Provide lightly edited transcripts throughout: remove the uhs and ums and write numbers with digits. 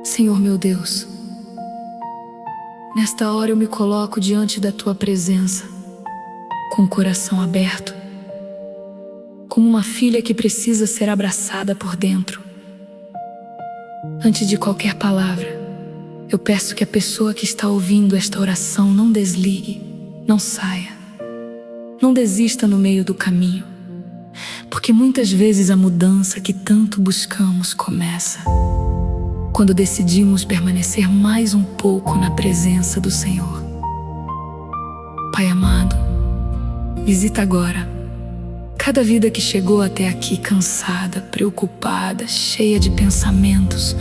Senhor meu Deus, nesta hora eu me coloco diante da Tua presença, com o coração aberto, como uma filha que precisa ser abraçada por dentro. Antes de qualquer palavra, eu peço que a pessoa que está ouvindo esta oração não desligue, não saia, não desista no meio do caminho, porque muitas vezes a mudança que tanto buscamos começa quando decidimos permanecer mais um pouco na presença do Senhor. Pai amado, visita agora cada vida que chegou até aqui cansada, preocupada, cheia de pensamentos,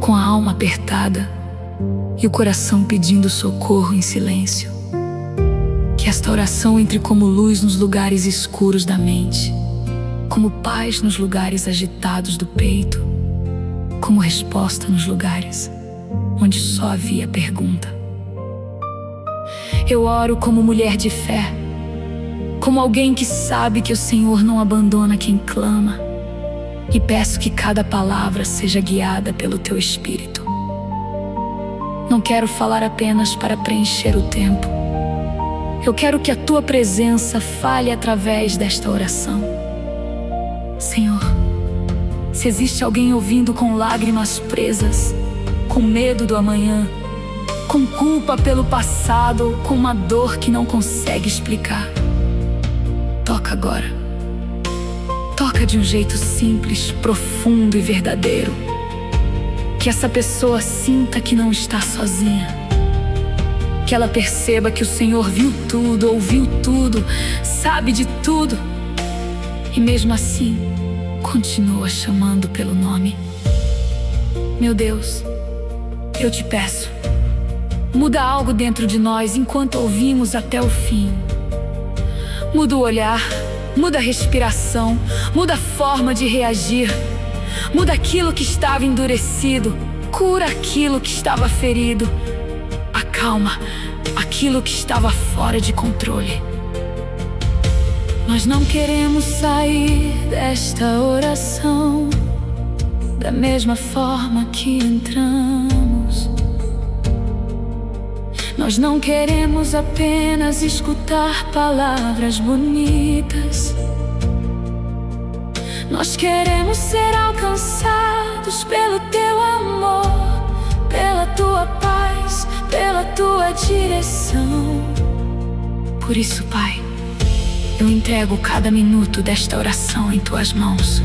com a alma apertada e o coração pedindo socorro em silêncio. Que esta oração entre como luz nos lugares escuros da mente, como paz nos lugares agitados do peito, como resposta nos lugares onde só havia pergunta. Eu oro como mulher de fé, como alguém que sabe que o Senhor não abandona quem clama, e peço que cada palavra seja guiada pelo Teu Espírito. Não quero falar apenas para preencher o tempo. Eu quero que a Tua presença fale através desta oração. Senhor, se existe alguém ouvindo com lágrimas presas, com medo do amanhã, com culpa pelo passado, com uma dor que não consegue explicar, toca agora. Toca de um jeito simples, profundo e verdadeiro. Que essa pessoa sinta que não está sozinha. Que ela perceba que o Senhor viu tudo, ouviu tudo, sabe de tudo, e mesmo assim continua chamando pelo nome. Meu Deus, eu te peço, muda algo dentro de nós enquanto ouvimos até o fim. Muda o olhar, muda a respiração, muda a forma de reagir, muda aquilo que estava endurecido, cura aquilo que estava ferido, acalma aquilo que estava fora de controle. Nós não queremos sair desta oração da mesma forma que entramos. Nós não queremos apenas escutar palavras bonitas. Nós queremos ser alcançados pelo Teu amor, pela Tua paz, pela Tua direção. Por isso, Pai, eu entrego cada minuto desta oração em Tuas mãos.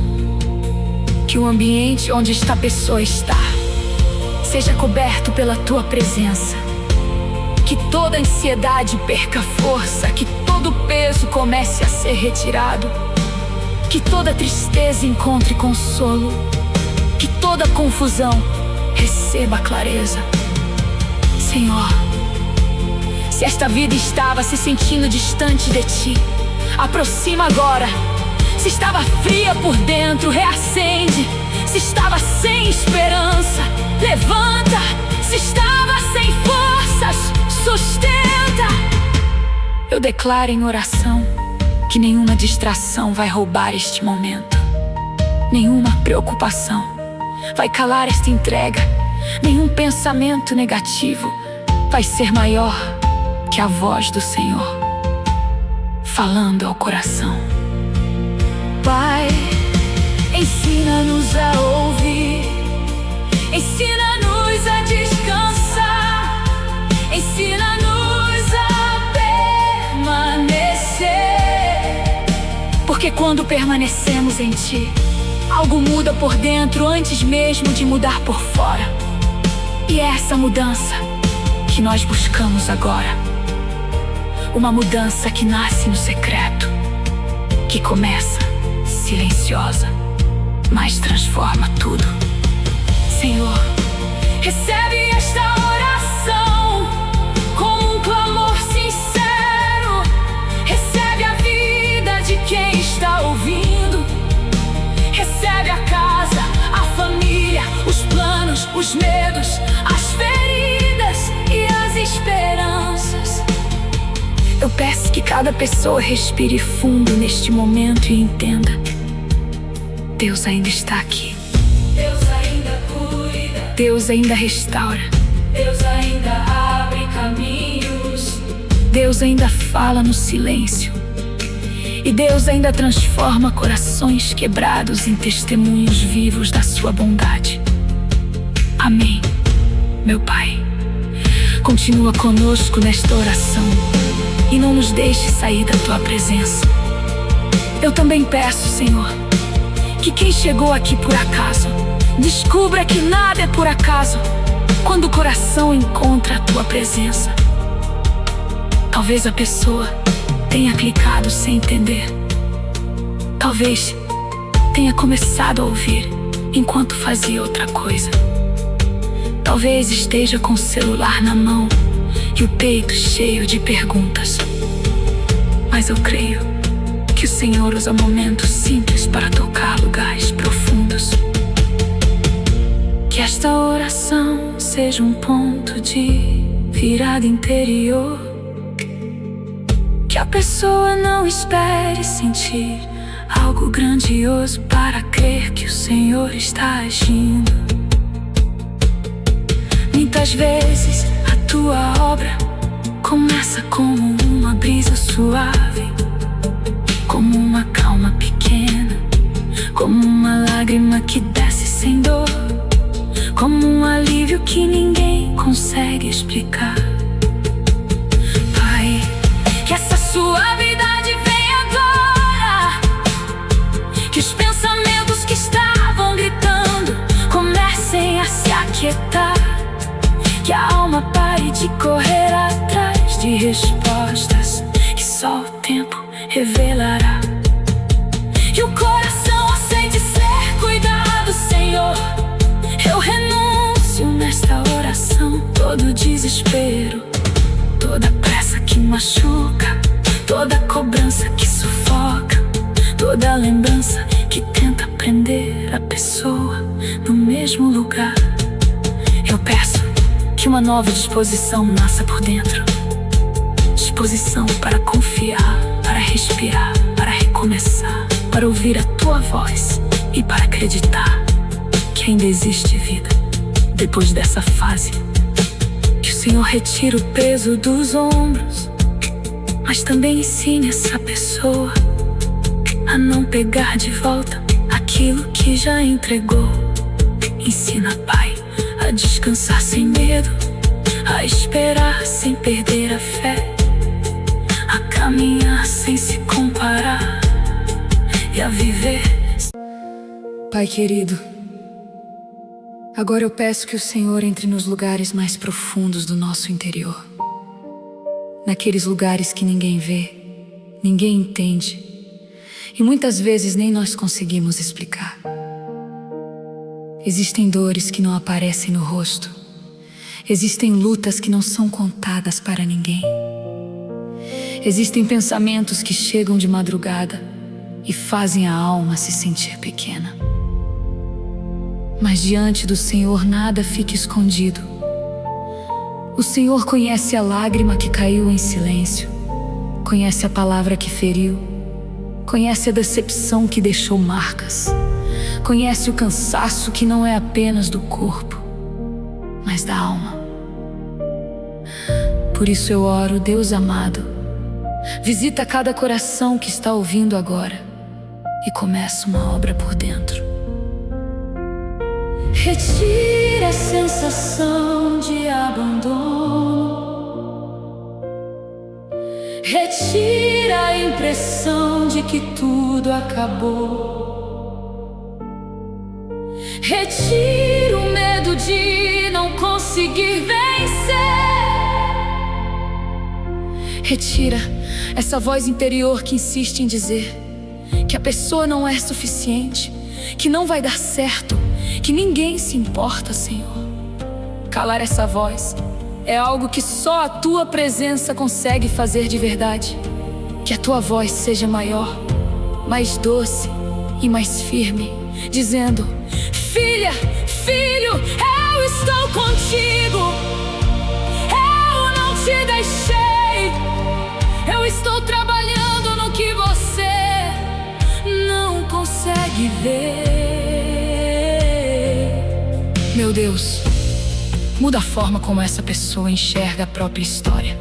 Que o ambiente onde esta pessoa está seja coberto pela Tua presença. Que toda ansiedade perca força, que todo peso comece a ser retirado, que toda tristeza encontre consolo, que toda confusão receba clareza. Senhor, se esta vida estava se sentindo distante de Ti, aproxima agora. Se estava fria por dentro, reacende. Se estava sem esperança, levanta. Se estava sem forças, sustenta. Eu declaro em oração que nenhuma distração vai roubar este momento. Nenhuma preocupação vai calar esta entrega. Nenhum pensamento negativo vai ser maior que a voz do Senhor falando ao coração. Pai, ensina-nos a ouvir, ensina-nos a descansar, ensina-nos a permanecer. Porque quando permanecemos em Ti, algo muda por dentro antes mesmo de mudar por fora. E é essa mudança que nós buscamos agora. Uma mudança que nasce no secreto, que começa silenciosa, mas transforma tudo. Senhor, recebe esta oração como um clamor sincero. Recebe a vida de quem está ouvindo. Recebe a casa, a família, os planos, os medos, as feridas e as esperanças. Eu peço que cada pessoa respire fundo neste momento e entenda: Deus ainda está aqui. Deus ainda cuida. Deus ainda restaura. Deus ainda abre caminhos. Deus ainda fala no silêncio. E Deus ainda transforma corações quebrados em testemunhos vivos da sua bondade. Amém. Meu Pai, continua conosco nesta oração e não nos deixe sair da Tua presença. Eu também peço, Senhor, que quem chegou aqui por acaso descubra que nada é por acaso quando o coração encontra a Tua presença. Talvez a pessoa tenha clicado sem entender. Talvez tenha começado a ouvir enquanto fazia outra coisa. Talvez esteja com o celular na mão e o peito cheio de perguntas. Mas eu creio que o Senhor usa momentos simples para tocar lugares profundos. Que esta oração seja um ponto de virada interior. Que a pessoa não espere sentir algo grandioso para crer que o Senhor está agindo. Muitas vezes a tua obra começa como uma brisa suave, como uma calma pequena, como uma lágrima que desce sem dor, como um alívio que ninguém consegue explicar. Pai, que essa suavidade venha agora, que os pensamentos que estavam gritando comecem a se aquietar, que a alma pare de correr atrás de respostas que só o tempo revelará. E o coração aceite ser cuidado, Senhor. Eu renuncio nesta oração todo desespero, toda pressa que machuca, toda cobrança que sufoca, toda lembrança que tenta prender a pessoa no mesmo lugar. Eu peço que uma nova disposição nasça por dentro. Disposição para confiar, para respirar, para recomeçar, para ouvir a Tua voz e para acreditar que ainda existe vida depois dessa fase. Que o Senhor retire o peso dos ombros, mas também ensine essa pessoa a não pegar de volta aquilo que já entregou. Ensina, Pai, a descansar sem medo, a esperar sem perder a fé, a caminhar sem se comparar e a viver. Pai querido, agora eu peço que o Senhor entre nos lugares mais profundos do nosso interior, naqueles lugares que ninguém vê, ninguém entende e muitas vezes nem nós conseguimos explicar. Existem dores que não aparecem no rosto. Existem lutas que não são contadas para ninguém. Existem pensamentos que chegam de madrugada e fazem a alma se sentir pequena. Mas diante do Senhor nada fica escondido. O Senhor conhece a lágrima que caiu em silêncio, conhece a palavra que feriu, conhece a decepção que deixou marcas, conhece o cansaço que não é apenas do corpo, mas da alma. Por isso eu oro, Deus amado, visita cada coração que está ouvindo agora e começa uma obra por dentro. Retira a sensação de abandono, retira a impressão de que tudo acabou. Retira o medo de não conseguir vencer. Retira essa voz interior que insiste em dizer que a pessoa não é suficiente, que não vai dar certo, que ninguém se importa, Senhor. Calar essa voz é algo que só a Tua presença consegue fazer de verdade. Que a Tua voz seja maior, mais doce e mais firme, dizendo: filha, filho, eu estou contigo. Eu não te deixei. Eu estou trabalhando no que você não consegue ver. Meu Deus, Muda a forma como essa pessoa enxerga a própria história.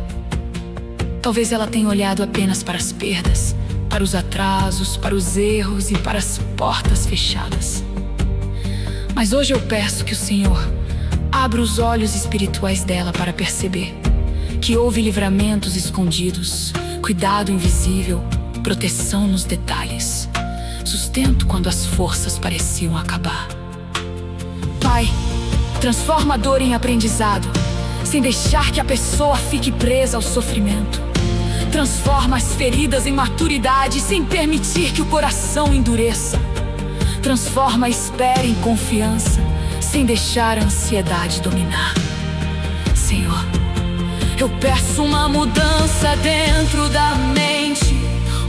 Talvez ela tenha olhado apenas para as perdas, para os atrasos, para os erros e para as portas fechadas. Mas hoje eu peço que o Senhor abra os olhos espirituais dela para perceber que houve livramentos escondidos, cuidado invisível, proteção nos detalhes, sustento quando as forças pareciam acabar. Pai, transforma a dor em aprendizado, sem deixar que a pessoa fique presa ao sofrimento. Transforma as feridas em maturidade, sem permitir que o coração endureça. Transforma a espera em confiança, sem deixar a ansiedade dominar. Senhor, eu peço uma mudança dentro da mente,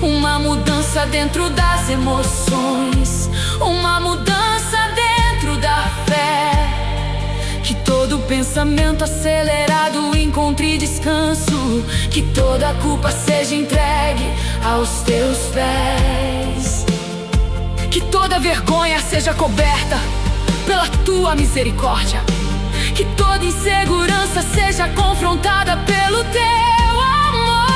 uma mudança dentro das emoções, uma mudança dentro da fé. Que todo pensamento acelerado encontre descanso, que toda a culpa seja entregue aos teus pés. Que toda vergonha seja coberta pela tua misericórdia, que toda insegurança seja confrontada pelo teu amor.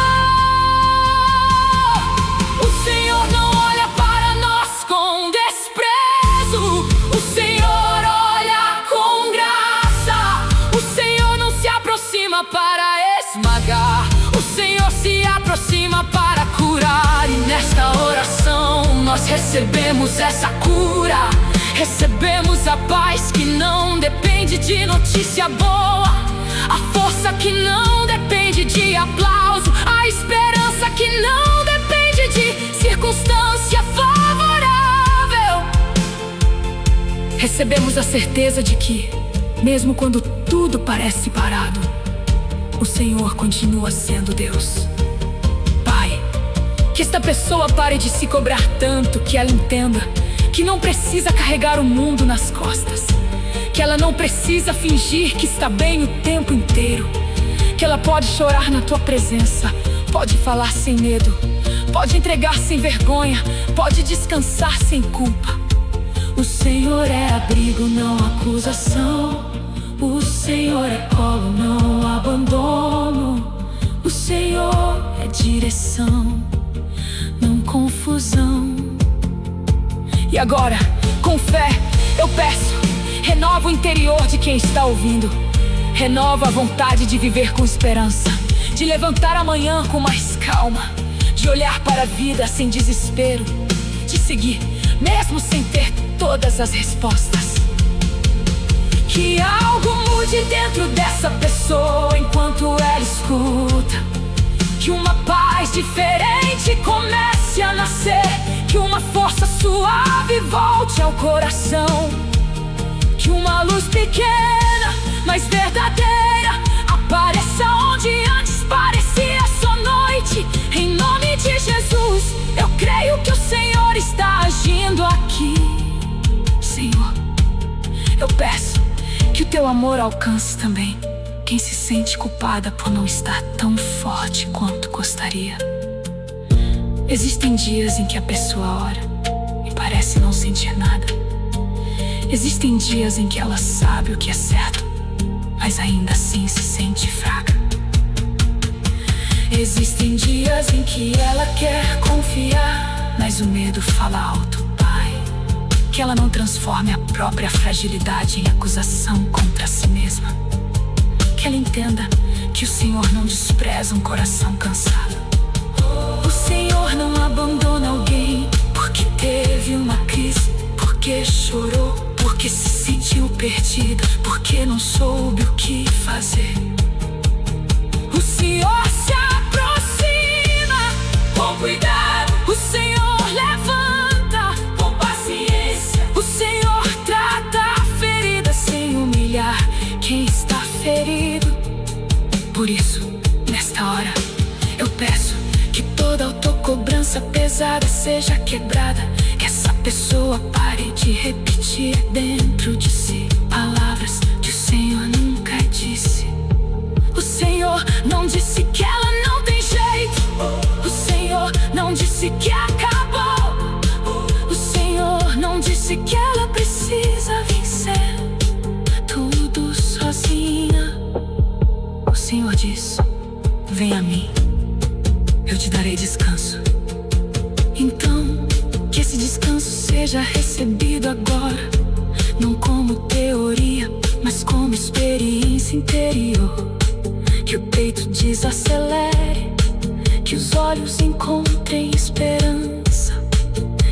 O Senhor não olha para nós com desprezo, o Senhor olha com graça. O Senhor não se aproxima para esmagar, o Senhor se aproxima para curar. E nesta oração nós recebemos essa cura. Recebemos a paz que não depende de notícia boa, a força que não depende de aplauso, a esperança que não depende de circunstância favorável. Recebemos a certeza de que, mesmo quando tudo parece parado, o Senhor continua sendo Deus. Pai, que esta pessoa pare de se cobrar tanto, que ela entenda que não precisa carregar o mundo nas costas, que ela não precisa fingir que está bem o tempo inteiro, que ela pode chorar na tua presença, pode falar sem medo, pode entregar sem vergonha, pode descansar sem culpa. O Senhor é abrigo, não acusação. O Senhor é colo, não abandono. O Senhor é direção, não confusão. E agora, com fé, eu peço, renova o interior de quem está ouvindo. Renova a vontade de viver com esperança, de levantar amanhã com mais calma, de olhar para a vida sem desespero, de seguir, mesmo sem ter todas as respostas. Que algo mude dentro dessa pessoa enquanto ela escuta. Que uma paz diferente comece a nascer, que uma força suave volte ao coração, que uma luz pequena, mas verdadeira, apareça onde antes parecia só noite. Em nome de Jesus, eu creio que o Senhor está agindo aqui. Senhor, eu peço que o teu amor alcance também quem se sente culpada por não estar tão forte quanto gostaria. Existem dias em que a pessoa ora e parece não sentir nada. Existem dias em que ela sabe o que é certo, mas ainda assim se sente fraca. Existem dias em que ela quer confiar, mas o medo fala alto. Pai, que ela não transforme a própria fragilidade em acusação contra si mesma. Que ela entenda que o Senhor não despreza um coração cansado. O Senhor não abandona alguém porque teve uma crise, porque chorou, porque se sentiu perdida, porque não soube o que fazer. O Senhor se aproxima com cuidado, o Senhor levanta com paciência, o Senhor trata a ferida sem humilhar quem está ferido. Por isso, nesta hora, eu peço que toda autocobrança pesada seja quebrada, que essa pessoa pare de repetir dentro de si palavras que o Senhor nunca disse. O Senhor não disse que ela não tem jeito, o Senhor não disse que acabou, o Senhor não disse que ela precisa vencer tudo sozinha. diz: vem a mim, eu te darei descanso. Então, que esse descanso seja recebido agora, não como teoria, mas como experiência interior. Que o peito desacelere, que os olhos encontrem esperança,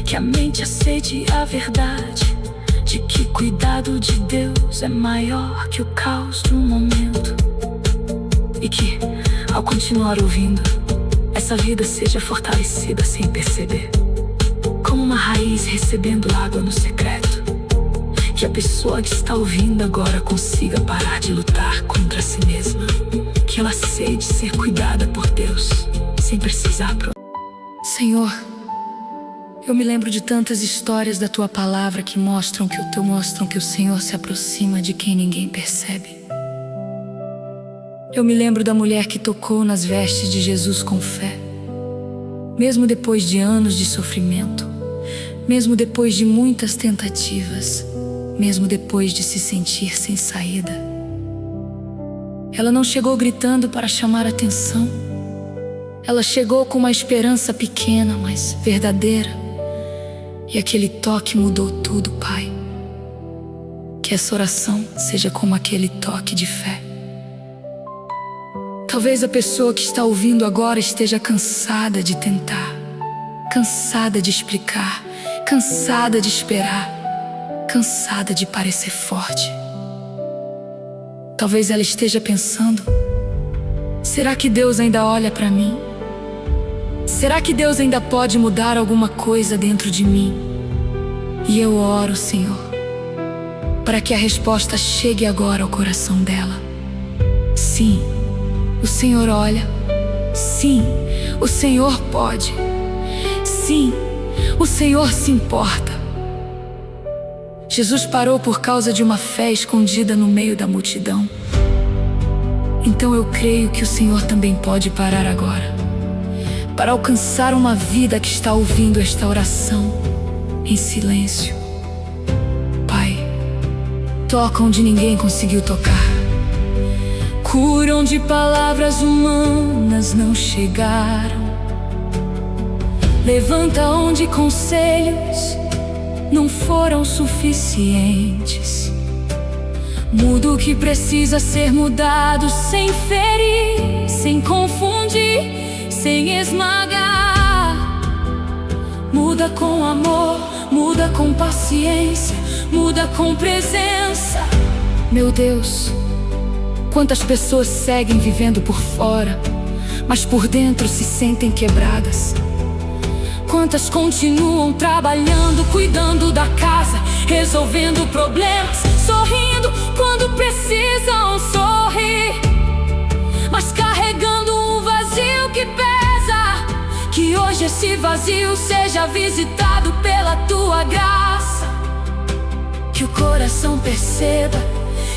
que a mente aceite a verdade de que o cuidado de Deus é maior que o caos de um momento. E que, ao continuar ouvindo, essa vida seja fortalecida sem perceber, como uma raiz recebendo água no secreto. Que a pessoa que está ouvindo agora consiga parar de lutar contra si mesma, que ela aceite ser cuidada por Deus sem precisar Senhor, eu me lembro de tantas histórias da Tua palavra que mostram que o Senhor se aproxima de quem ninguém percebe. Eu me lembro da mulher que tocou nas vestes de Jesus com fé, mesmo depois de anos de sofrimento, mesmo depois de muitas tentativas, mesmo depois de se sentir sem saída. Ela não chegou gritando para chamar atenção. Ela chegou com uma esperança pequena, mas verdadeira. E aquele toque mudou tudo, Pai. Que essa oração seja como aquele toque de fé. Talvez a pessoa que está ouvindo agora esteja cansada de tentar, cansada de explicar, cansada de esperar, cansada de parecer forte. Talvez ela esteja pensando: será que Deus ainda olha para mim? Será que Deus ainda pode mudar alguma coisa dentro de mim? E eu oro, Senhor, para que a resposta chegue agora ao coração dela. Sim, o Senhor olha. Sim, o Senhor pode. Sim, o Senhor se importa. Jesus parou por causa de uma fé escondida no meio da multidão. Então eu creio que o Senhor também pode parar agora, para alcançar uma vida que está ouvindo esta oração em silêncio. Pai, toca onde ninguém conseguiu tocar. Cura onde palavras humanas não chegaram. Levanta onde conselhos não foram suficientes. Muda o que precisa ser mudado, sem ferir, sem confundir, sem esmagar. Muda com amor, muda com paciência, muda com presença. Meu Deus, quantas pessoas seguem vivendo por fora, mas por dentro se sentem quebradas. Quantas continuam trabalhando, cuidando da casa, resolvendo problemas, sorrindo quando precisam sorrir, mas carregando um vazio que pesa. Que hoje esse vazio seja visitado pela Tua graça. Que o coração perceba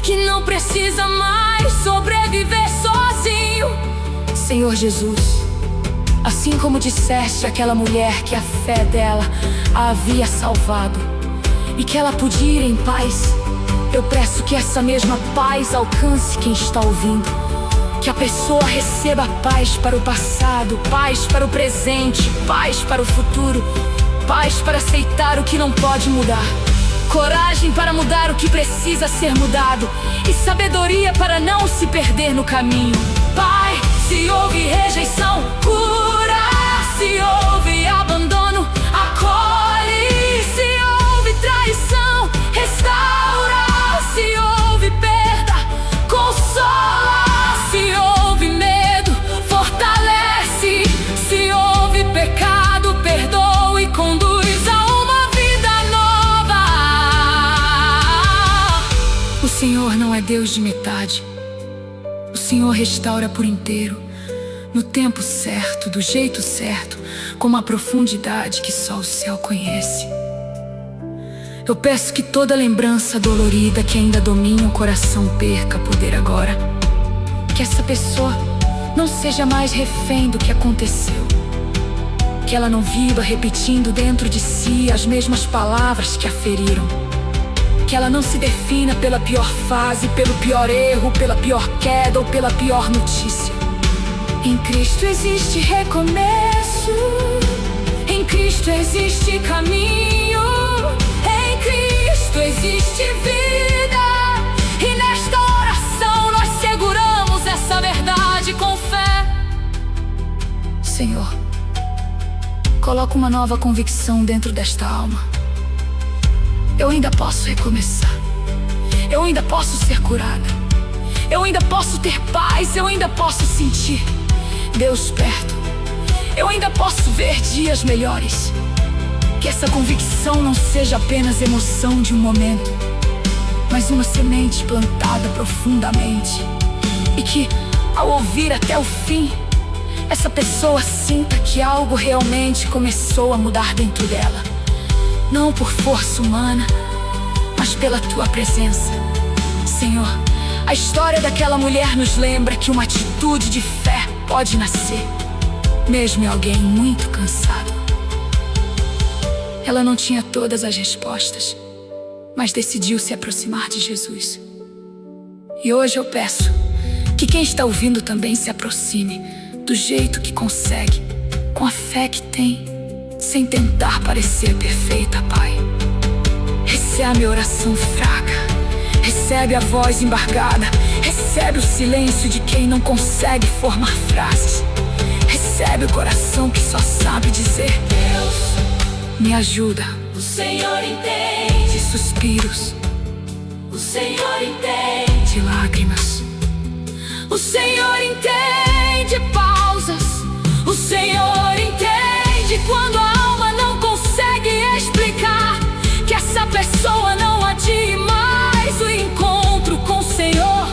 que não precisa mais sobreviver sozinho. Senhor Jesus, assim como disseste àquela mulher que a fé dela a havia salvado e que ela podia ir em paz, eu peço que essa mesma paz alcance quem está ouvindo. Que a pessoa receba paz para o passado, paz para o presente, paz para o futuro, paz para aceitar o que não pode mudar, coragem para mudar o que precisa ser mudado e sabedoria para não se perder no caminho. Pai, se houve rejeição, cura. Se houve abandono, acolhe. Se houve traição, restaura. Se houve perda, consola. Se houve medo, fortalece. Se houve pecado, perdoa e conduz a uma vida nova. O Senhor não é Deus de metade. O Senhor restaura por inteiro, no tempo certo, do jeito certo, com uma profundidade que só o céu conhece. Eu peço que toda lembrança dolorida que ainda domina o coração perca poder agora. Que essa pessoa não seja mais refém do que aconteceu. Que ela não viva repetindo dentro de si as mesmas palavras que a feriram. Que ela não se defina pela pior fase, pelo pior erro, pela pior queda ou pela pior notícia. Em Cristo existe recomeço, em Cristo existe caminho, em Cristo existe vida. E nesta oração nós seguramos essa verdade com fé. Senhor, coloca uma nova convicção dentro desta alma. Eu ainda posso recomeçar, eu ainda posso ser curada, eu ainda posso ter paz, eu ainda posso sentir Deus perto, eu ainda posso ver dias melhores. Que essa convicção não seja apenas emoção de um momento, mas uma semente plantada profundamente. E que, ao ouvir até o fim, essa pessoa sinta que algo realmente começou a mudar dentro dela. Não por força humana, mas pela Tua presença. Senhor, a história daquela mulher nos lembra que uma atitude de fé pode nascer, mesmo em alguém muito cansado. Ela não tinha todas as respostas, mas decidiu se aproximar de Jesus. E hoje eu peço que quem está ouvindo também se aproxime do jeito que consegue, com a fé que tem, sem tentar parecer perfeita, Pai. Recebe a minha oração fraca, recebe a voz embargada, recebe o silêncio de quem não consegue formar frases, recebe o coração que só sabe dizer: Deus, me ajuda. O Senhor entende De suspiros, o Senhor entende de lágrimas, o Senhor entende pausas, o Senhor entende quando a alma não consegue explicar. Que essa pessoa não adie mais o encontro com o Senhor,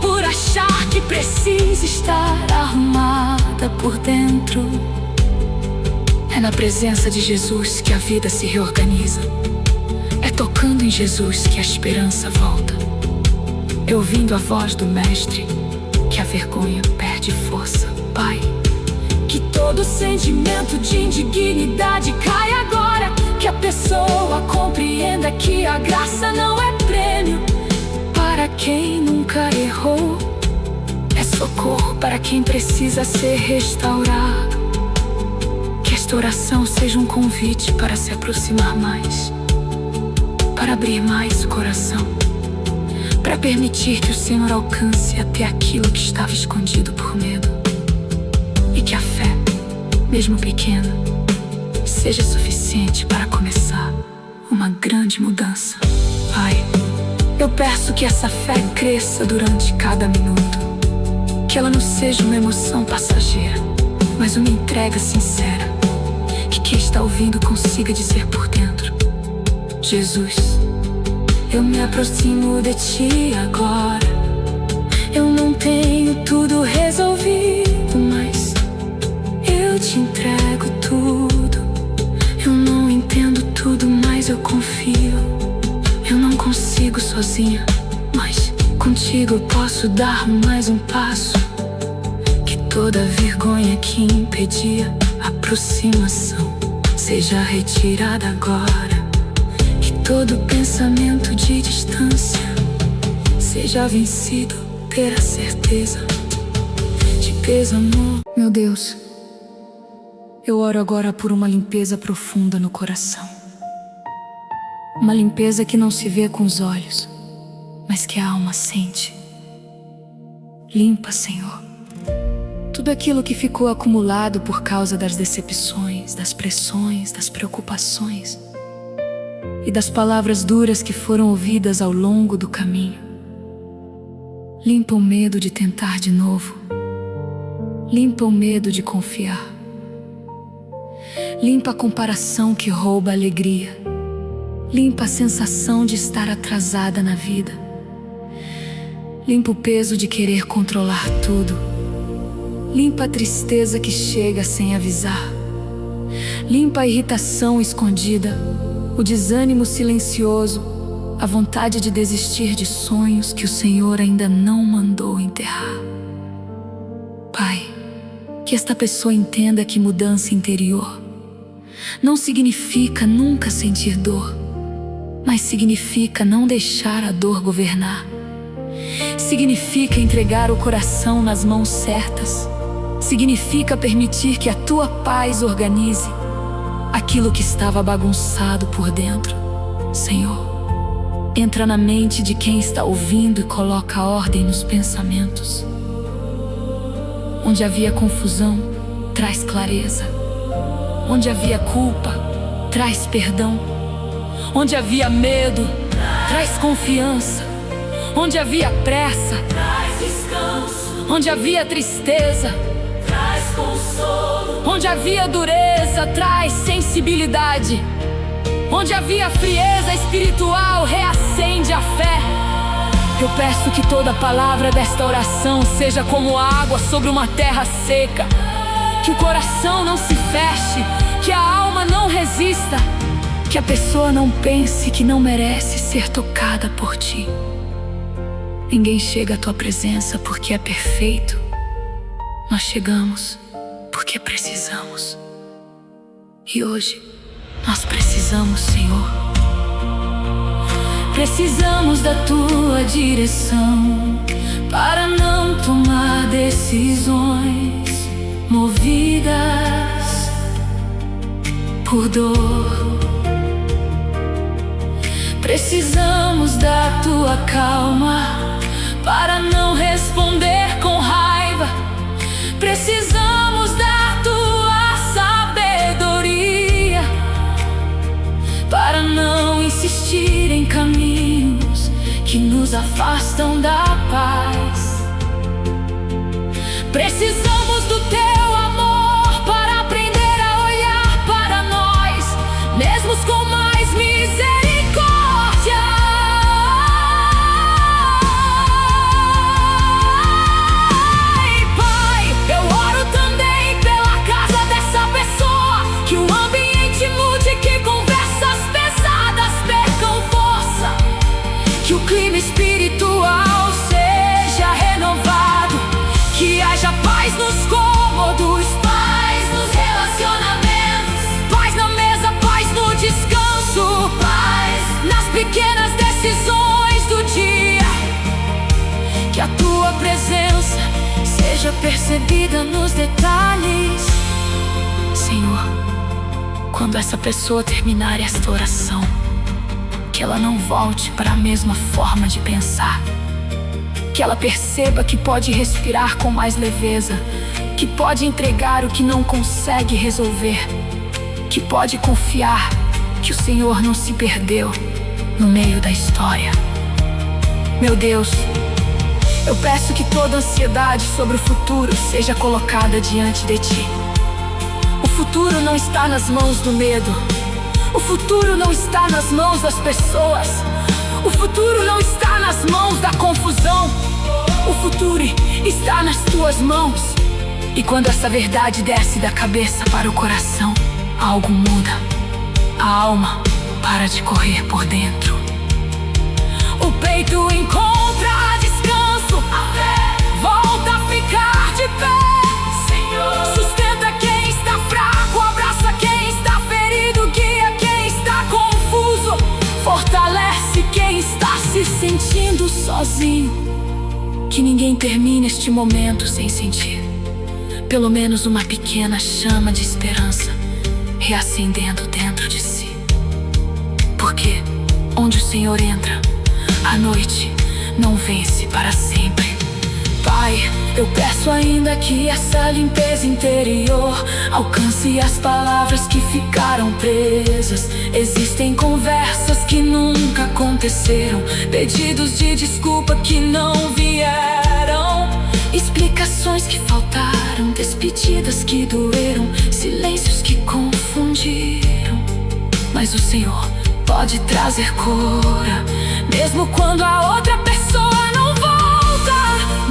por achar que precisa estar arrumada por dentro. É na presença de Jesus que a vida se reorganiza. É tocando em Jesus que a esperança volta. É ouvindo a voz do Mestre que a vergonha perde força. Pai, que todo sentimento de indignidade caia agora. Que a pessoa compreenda que a graça não é prêmio para quem nunca errou, é socorro para quem precisa ser restaurado. Que esta oração seja um convite para se aproximar mais, para abrir mais o coração, para permitir que o Senhor alcance até aquilo que estava escondido por medo. E que a fé, mesmo pequena, seja suficiente para começar uma grande mudança. Pai, eu peço que essa fé cresça durante cada minuto. Que ela não seja uma emoção passageira, mas uma entrega sincera. Que quem está ouvindo consiga dizer por dentro: Jesus, eu me aproximo de Ti agora. Eu não tenho tudo resolvido, mas eu Te entrego tudo. Eu não entendo tudo, mas eu confio. Eu não consigo sozinha, mas contigo eu posso dar mais um passo. Que toda vergonha que impedia a aproximação seja retirada agora. Que todo pensamento de distância seja vencido pela certeza de Teus amor. Meu Deus, eu oro agora por uma limpeza profunda no coração. Uma limpeza que não se vê com os olhos, mas que a alma sente. Limpa, Senhor, tudo aquilo que ficou acumulado por causa das decepções, das pressões, das preocupações e das palavras duras que foram ouvidas ao longo do caminho. Limpa o medo de tentar de novo. Limpa o medo de confiar. Limpa a comparação que rouba a alegria. Limpa a sensação de estar atrasada na vida. Limpa o peso de querer controlar tudo. Limpa a tristeza que chega sem avisar. Limpa a irritação escondida, o desânimo silencioso, a vontade de desistir de sonhos que o Senhor ainda não mandou enterrar. Pai, que esta pessoa entenda que mudança interior não significa nunca sentir dor, mas significa não deixar a dor governar. Significa entregar o coração nas mãos certas. Significa permitir que a tua paz organize aquilo que estava bagunçado por dentro. Senhor, entra na mente de quem está ouvindo e coloca ordem nos pensamentos. Onde havia confusão, traz clareza. Onde havia culpa, traz perdão. Onde havia medo, traz confiança. Onde havia pressa, traz descanso. Onde havia tristeza, traz consolo. onde havia dureza, traz sensibilidade. Onde havia frieza espiritual, reacende a fé. Eu peço que toda palavra desta oração seja como água sobre uma terra seca. Que o coração não se feche, que a alma não resista, que a pessoa não pense que não merece ser tocada por ti. Ninguém chega à tua presença porque é perfeito. Nós chegamos porque precisamos. E hoje nós precisamos, Senhor. Precisamos da tua direção para não tomar decisões movidas por dor. Precisamos da tua calma para não responder com raiva. Precisamos da tua sabedoria para não insistir em caminhos que nos afastam da paz. Precisamos do teu amor para aprender a olhar para nós, mesmo com mais misericórdia. Que o clima espiritual seja renovado, que haja paz nos cômodos, paz nos relacionamentos, paz na mesa, paz no descanso, paz nas pequenas decisões do dia. Que a tua presença seja percebida nos detalhes. Senhor, quando essa pessoa terminar esta oração, que ela não volte para a mesma forma de pensar. Que ela perceba que pode respirar com mais leveza, que pode entregar o que não consegue resolver, que pode confiar que o Senhor não se perdeu no meio da história. Meu Deus, eu peço que toda ansiedade sobre o futuro seja colocada diante de Ti. O futuro não está nas mãos do medo. O futuro não está nas mãos das pessoas. O futuro não está nas mãos da confusão. O futuro está nas tuas mãos. E quando essa verdade desce da cabeça para o coração, algo muda. A alma para de correr por dentro. O peito encontra descanso. A fé volta a ficar de pé. Senhor, sustenta quem está fraco, abraça quem está ferido, guia quem está confuso, fortalece quem está se sentindo sozinho. Que ninguém termine este momento sem sentir pelo menos uma pequena chama de esperança reacendendo dentro de si. Porque onde o Senhor entra, a noite não vence para sempre. Pai, eu peço ainda que essa limpeza interior alcance as palavras que ficaram presas. Existem conversas que nunca aconteceram, pedidos de desculpa que não vieram, explicações que faltaram, despedidas que doeram, silêncios que confundiram. Mas o Senhor pode trazer cura, mesmo quando a outra pessoa não volta,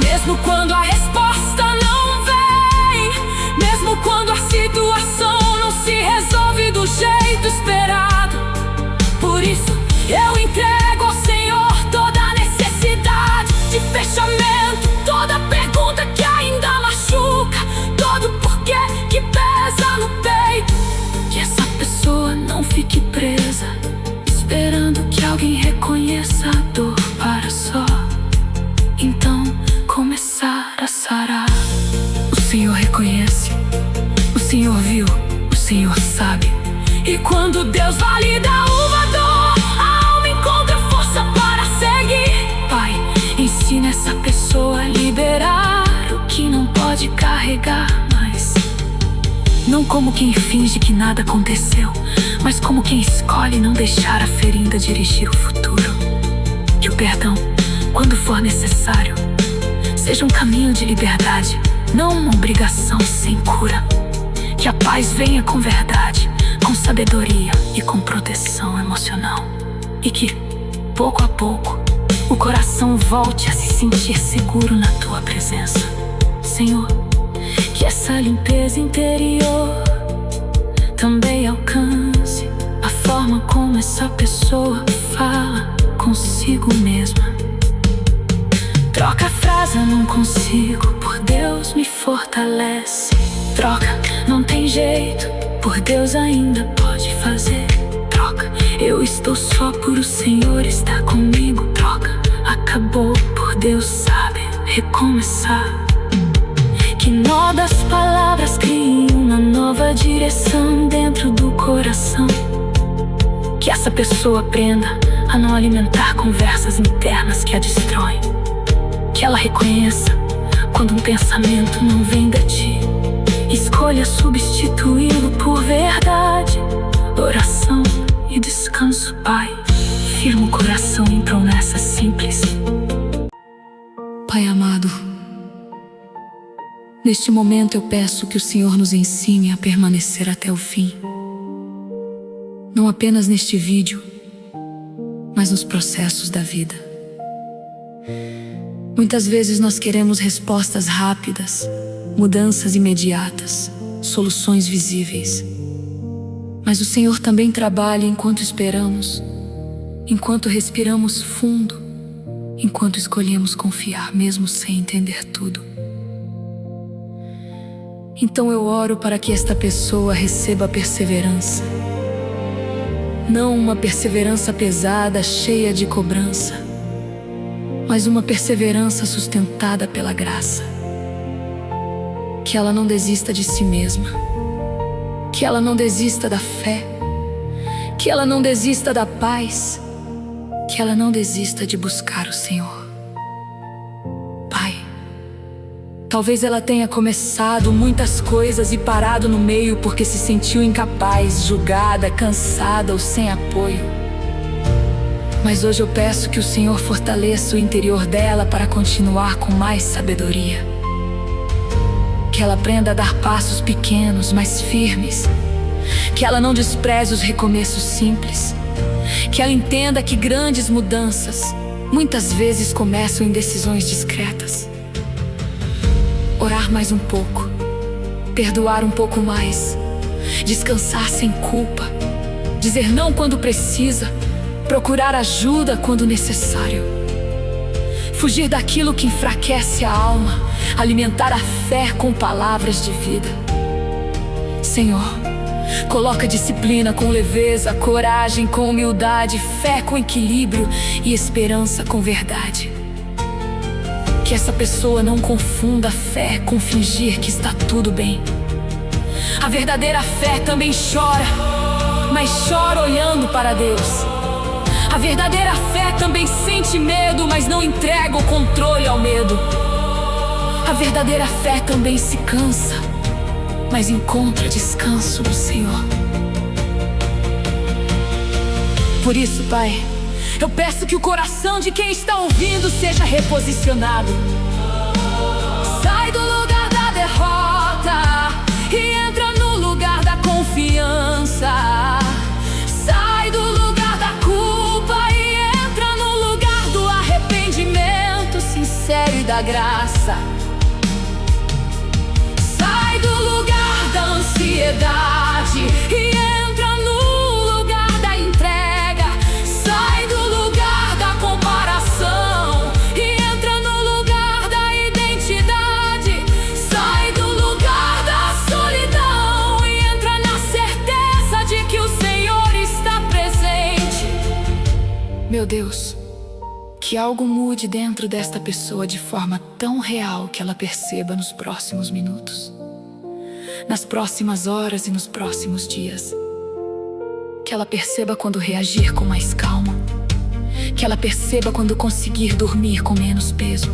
mesmo quando a resposta não vem, mesmo quando a situação não se resolve do jeito esperado. Por isso eu entrego ao Senhor toda a necessidade de fechamento, toda pergunta que ainda machuca, todo porquê que pesa no peito. Que essa pessoa não fique presa, esperando que Senhor sabe. E quando Deus valida uma dor, a alma encontra força para seguir. Pai, ensina essa pessoa a liberar o que não pode carregar mais. Não como quem finge que nada aconteceu, mas como quem escolhe não deixar a ferinda dirigir o futuro. Que o perdão, quando for necessário, seja um caminho de liberdade, não uma obrigação sem cura. Que a paz venha com verdade, com sabedoria e com proteção emocional. E que, pouco a pouco, o coração volte a se sentir seguro na tua presença. Senhor, que essa limpeza interior também alcance a forma como essa pessoa fala consigo mesma. Troca a frase "eu não consigo", por Deus me fortalece. Troca "não tem jeito", por Deus ainda pode fazer. Troca "eu estou só", por o Senhor está comigo. Troca "acabou", por Deus sabe recomeçar. Que nó das palavras crie uma nova direção dentro do coração. Que essa pessoa aprenda a não alimentar conversas internas que a destroem. Que ela reconheça quando um pensamento não vem de ti. Escolha substituí-lo por verdade, oração e descanso, Pai. Firma o coração em promessas simples. Pai amado, neste momento eu peço que o Senhor nos ensine a permanecer até o fim. Não apenas neste vídeo, mas nos processos da vida. Muitas vezes nós queremos respostas rápidas, mudanças imediatas, soluções visíveis. Mas o Senhor também trabalha enquanto esperamos, enquanto respiramos fundo, enquanto escolhemos confiar mesmo sem entender tudo. Então eu oro para que esta pessoa receba perseverança. Não uma perseverança pesada, cheia de cobrança, mas uma perseverança sustentada pela graça. Que ela não desista de si mesma, que ela não desista da fé, que ela não desista da paz, que ela não desista de buscar o Senhor. Pai, talvez ela tenha começado muitas coisas e parado no meio porque se sentiu incapaz, julgada, cansada ou sem apoio. Mas hoje eu peço que o Senhor fortaleça o interior dela para continuar com mais sabedoria. Que ela aprenda a dar passos pequenos, mas firmes. Que ela não despreze os recomeços simples. Que ela entenda que grandes mudanças muitas vezes começam em decisões discretas. Orar mais um pouco, perdoar um pouco mais, descansar sem culpa, dizer não quando precisa, procurar ajuda quando necessário. Fugir daquilo que enfraquece a alma, alimentar a fé com palavras de vida. Senhor, coloca disciplina com leveza, coragem com humildade, fé com equilíbrio e esperança com verdade. Que essa pessoa não confunda fé com fingir que está tudo bem. A verdadeira fé também chora, mas chora olhando para Deus. A verdadeira fé também sente medo, mas não entrega o controle ao medo. A verdadeira fé também se cansa, mas encontra descanso no Senhor. Por isso, Pai, eu peço que o coração de quem está ouvindo seja reposicionado. Sai do lugar da derrota e entra no lugar da confiança. Sai do lugar da culpa e entra no lugar do arrependimento sincero e da graça. Sai do lugar da ansiedade e entra no lugar da entrega. Sai do lugar da comparação e entra no lugar da identidade. Sai do lugar da solidão e entra na certeza de que o Senhor está presente. Meu Deus, que algo mude dentro desta pessoa de forma tão real que ela perceba nos próximos minutos. nas próximas horas e nos próximos dias. Que ela perceba quando reagir com mais calma. Que ela perceba quando conseguir dormir com menos peso.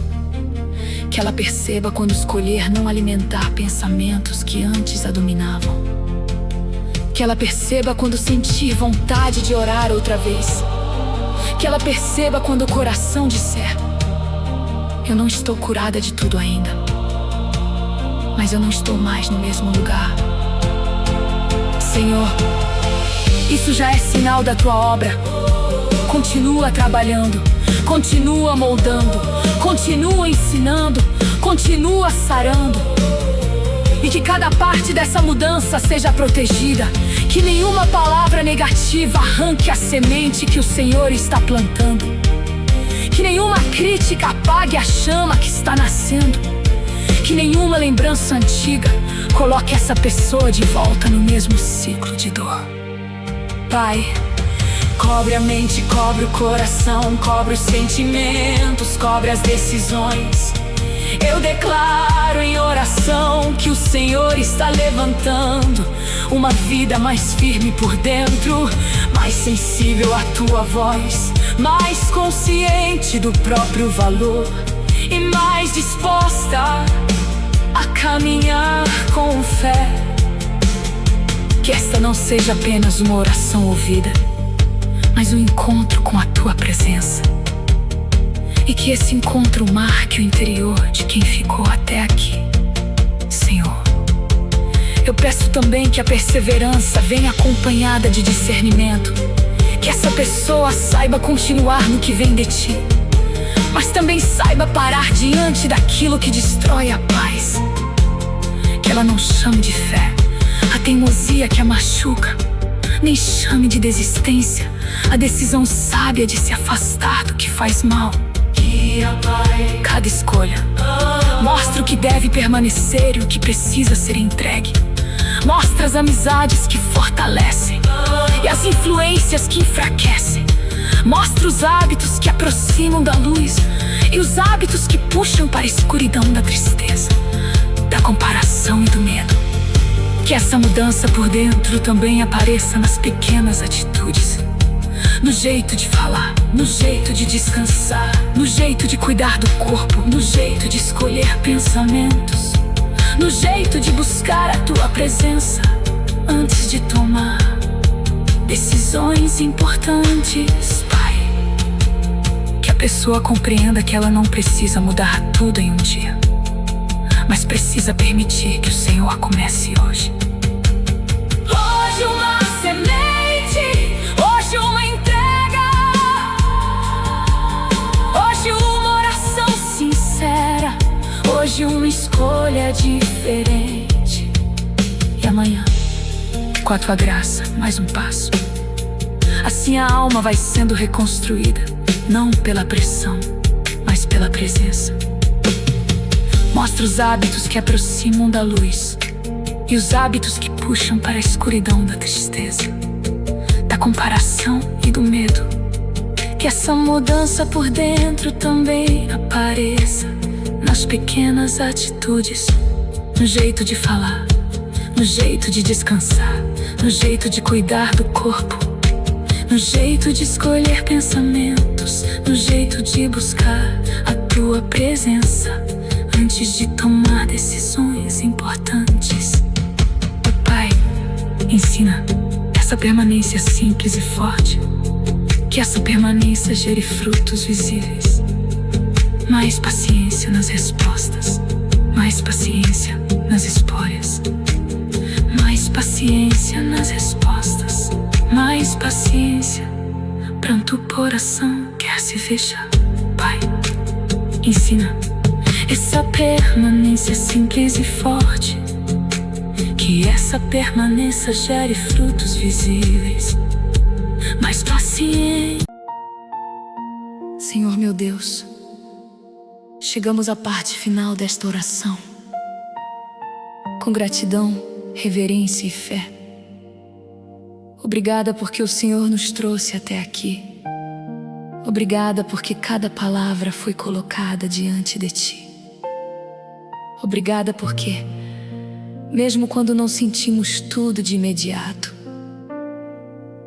Que ela perceba quando escolher não alimentar pensamentos que antes a dominavam. Que ela perceba quando sentir vontade de orar outra vez. Que ela perceba quando o coração disser: eu não estou curada de tudo ainda, mas eu não estou mais no mesmo lugar. Senhor, isso já é sinal da tua obra. Continua trabalhando, continua moldando, continua ensinando, continua sarando. E que cada parte dessa mudança seja protegida. Que nenhuma palavra negativa arranque a semente que o Senhor está plantando. Que nenhuma crítica apague a chama que está nascendo. Que nenhuma lembrança antiga coloque essa pessoa de volta no mesmo ciclo de dor. Pai, cobre a mente, cobre o coração, cobre os sentimentos, cobre as decisões. Eu declaro em oração que o Senhor está levantando uma vida mais firme por dentro, mais sensível à tua voz, mais consciente do próprio valor e mais disposta a caminhar com fé. Que esta não seja apenas uma oração ouvida, mas um encontro com a tua presença. E que esse encontro marque o interior de quem ficou até aqui. Senhor, eu peço também que a perseverança venha acompanhada de discernimento. Que essa pessoa saiba continuar no que vem de ti, mas também saiba parar diante daquilo que destrói a paz. Que ela não chame de fé a teimosia que a machuca, nem chame de desistência a decisão sábia de se afastar do que faz mal. Cada escolha mostra o que deve permanecer e o que precisa ser entregue. Mostra as amizades que fortalecem e as influências que enfraquecem. Mostra os hábitos que aproximam da luz e os hábitos que puxam para a escuridão da tristeza, da comparação e do medo. Que essa mudança por dentro também apareça nas pequenas atitudes. No jeito de falar, no jeito de descansar, no jeito de cuidar do corpo, no jeito de escolher pensamentos, no jeito de buscar a tua presença antes de tomar decisões importantes, Pai. Que a pessoa compreenda que ela não precisa mudar tudo em um dia, mas precisa permitir que o Senhor comece hoje. Hoje uma semente, hoje uma entrega, hoje uma oração sincera, hoje uma escolha diferente. E amanhã, com a tua graça, mais um passo. Assim a alma vai sendo reconstruída, não pela pressão, mas pela presença. Mostra os hábitos que aproximam da luz e os hábitos que puxam para a escuridão da tristeza, da comparação e do medo. Que essa mudança por dentro também apareça nas pequenas atitudes, no jeito de falar, no jeito de descansar, no jeito de cuidar do corpo, no jeito de escolher pensamentos, no jeito de buscar a tua presença antes de tomar decisões importantes. Pai, ensina essa permanência simples e forte. Que essa permanência gere frutos visíveis. Mais paciência nas respostas, mais paciência nas escolhas, mais paciência nas respostas, mais paciência. Pranto o coração quer se fechar. Pai, ensina essa permanência simples e forte. Que essa permanência gere frutos visíveis. Mais paciente. Senhor meu Deus, chegamos à parte final desta oração. Com gratidão, reverência e fé. Obrigada porque o Senhor nos trouxe até aqui. Obrigada porque cada palavra foi colocada diante de Ti. Obrigada porque Mesmo quando não sentimos tudo de imediato,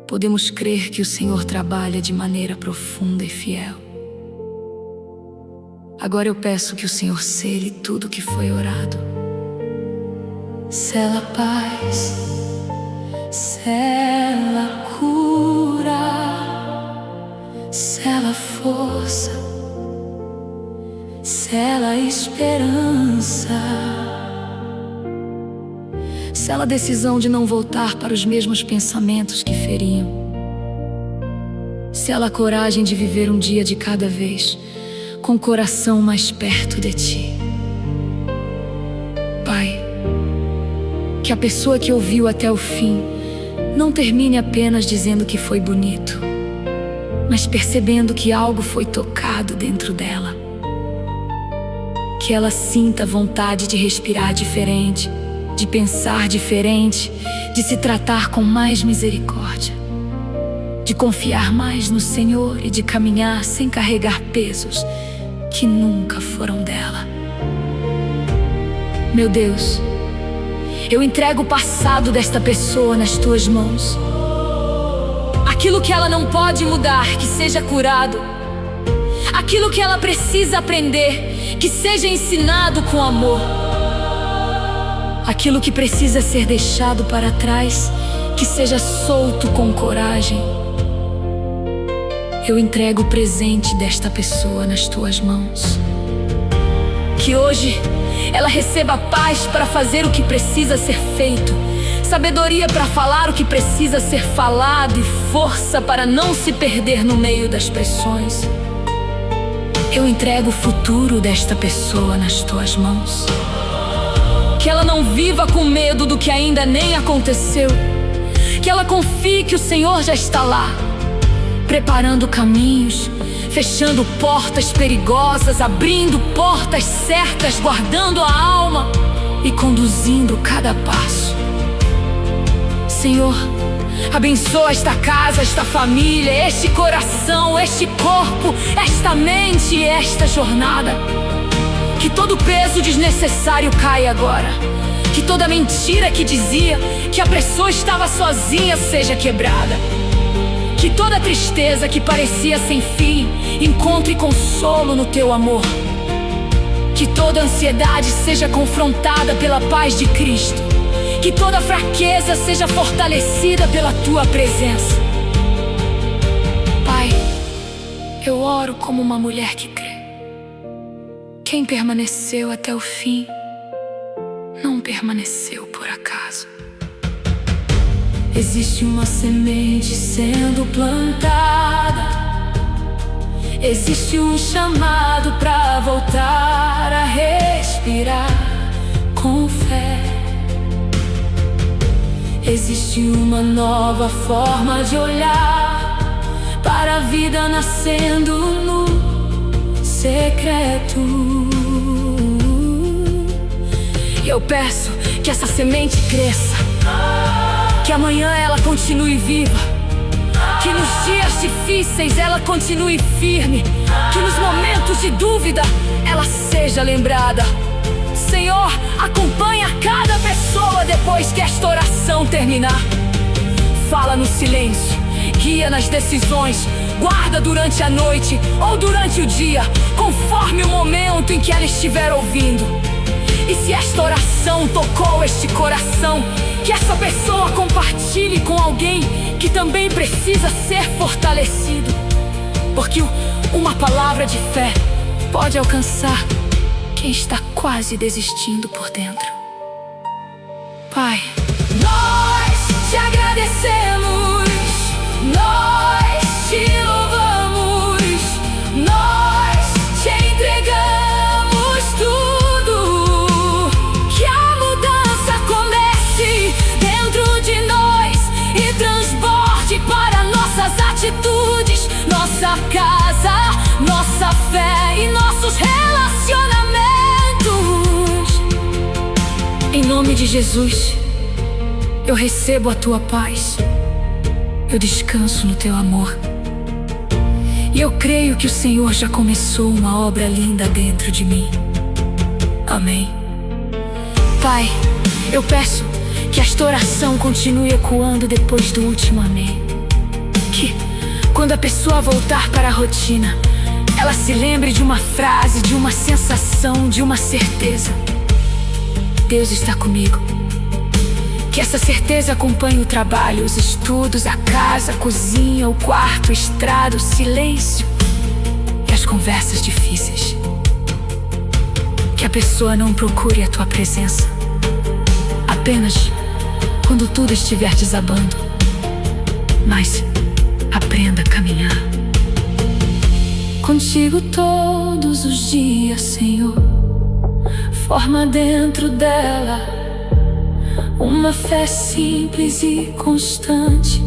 podemos crer que o Senhor trabalha de maneira profunda e fiel. Agora eu peço que o Senhor cele tudo que foi orado. Sela a paz, sela a cura, sela a força, sela a esperança, sela a decisão de não voltar para os mesmos pensamentos que feriam, sela a coragem de viver um dia de cada vez, com o coração mais perto de Ti. Pai, que a pessoa que ouviu até o fim não termine apenas dizendo que foi bonito, mas percebendo que algo foi tocado dentro dela. Que ela sinta vontade de respirar diferente, de pensar diferente, de se tratar com mais misericórdia, de confiar mais no Senhor e de caminhar sem carregar pesos que nunca foram dela. Meu Deus, eu entrego o passado desta pessoa nas Tuas mãos. Aquilo que ela não pode mudar, que seja curado. Aquilo que ela precisa aprender, que seja ensinado com amor. Aquilo que precisa ser deixado para trás, que seja solto com coragem. Eu entrego o presente desta pessoa nas Tuas mãos. Que hoje ela receba paz para fazer o que precisa ser feito, sabedoria para falar o que precisa ser falado e força para não se perder no meio das pressões. Eu entrego o futuro desta pessoa nas Tuas mãos. Que ela não viva com medo do que ainda nem aconteceu. Que ela confie que o Senhor já está lá, preparando caminhos, fechando portas perigosas, abrindo portas certas, guardando a alma e conduzindo cada passo. Senhor, abençoa esta casa, esta família, este coração, este corpo, esta mente e esta jornada. Que todo peso desnecessário caia agora. Que toda mentira que dizia que a pessoa estava sozinha seja quebrada. Que toda tristeza que parecia sem fim encontre consolo no Teu amor. Que toda ansiedade seja confrontada pela paz de Cristo. Que toda fraqueza seja fortalecida pela Tua presença. Pai, eu oro como uma mulher que crê. Quem permaneceu até o fim não permaneceu por acaso. Existe uma semente sendo plantada. Existe um chamado para voltar a respirar com fé. Existe uma nova forma de olhar para a vida nascendo no secreto. E eu peço que essa semente cresça, que amanhã ela continue viva, que nos dias difíceis ela continue firme, que nos momentos de dúvida ela seja lembrada. Senhor, acompanha cada pessoa depois que esta oração terminar. Fala no silêncio, guia nas decisões, guarda durante a noite ou durante o dia, conforme o momento em que ela estiver ouvindo. E se esta oração tocou este coração, que essa pessoa compartilhe com alguém que também precisa ser fortalecido, porque uma palavra de fé pode alcançar quem está quase desistindo por dentro. Pai, nós te agradecemos, nós te louvamos, nós te entregamos tudo. Que a mudança comece dentro de nós e transborde para nossas atitudes, nossa casa, nossa fé e nossos relacionamentos. Em nome de Jesus, eu recebo a Tua paz, eu descanso no Teu amor. E eu creio que o Senhor já começou uma obra linda dentro de mim. Amém. Pai, eu peço que esta oração continue ecoando depois do último amém. Que, quando a pessoa voltar para a rotina, ela se lembre de uma frase, de uma sensação, de uma certeza: Deus está comigo. Que essa certeza acompanhe o trabalho, os estudos, a casa, a cozinha, o quarto, a estrada, o silêncio e as conversas difíceis. Que a pessoa não procure a tua presença apenas quando tudo estiver desabando, mas aprenda a caminhar contigo todos os dias, Senhor. Forma dentro dela uma fé simples e constante,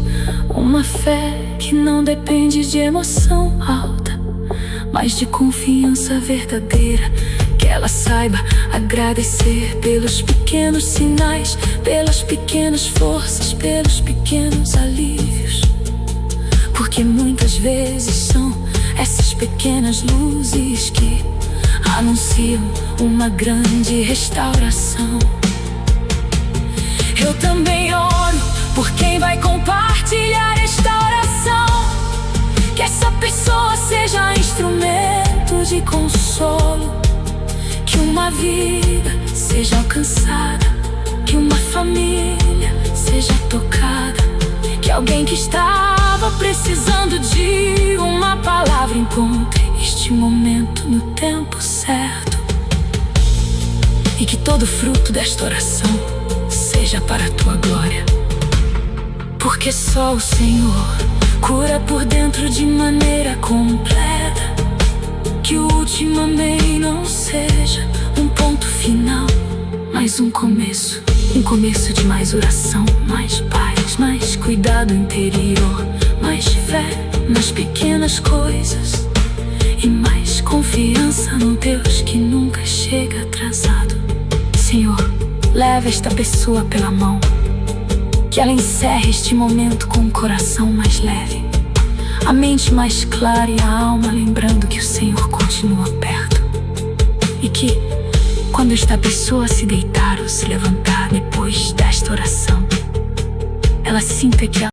uma fé que não depende de emoção alta, mas de confiança verdadeira. Que ela saiba agradecer pelos pequenos sinais, pelas pequenas forças, pelos pequenos alívios, porque muitas vezes são essas pequenas luzes que anunciam uma grande restauração. Eu também oro por quem vai compartilhar esta oração. Que essa pessoa seja instrumento de consolo, que uma vida seja alcançada, que uma família seja tocada, que alguém que estava precisando de uma palavra encontre este momento no tempo certo. E que todo fruto desta oração seja para a tua glória, porque só o Senhor cura por dentro de maneira completa. Que o último amém não seja um ponto final, mas um começo de mais oração, mais paz, mais cuidado interior, mais fé nas pequenas coisas e mais confiança no Deus que nunca chega atrasado. Senhor, leva esta pessoa pela mão, que ela encerre este momento com o coração mais leve, a mente mais clara e a alma lembrando que o Senhor continua perto. E que, quando esta pessoa se deitar ou se levantar depois desta oração, ela sinta que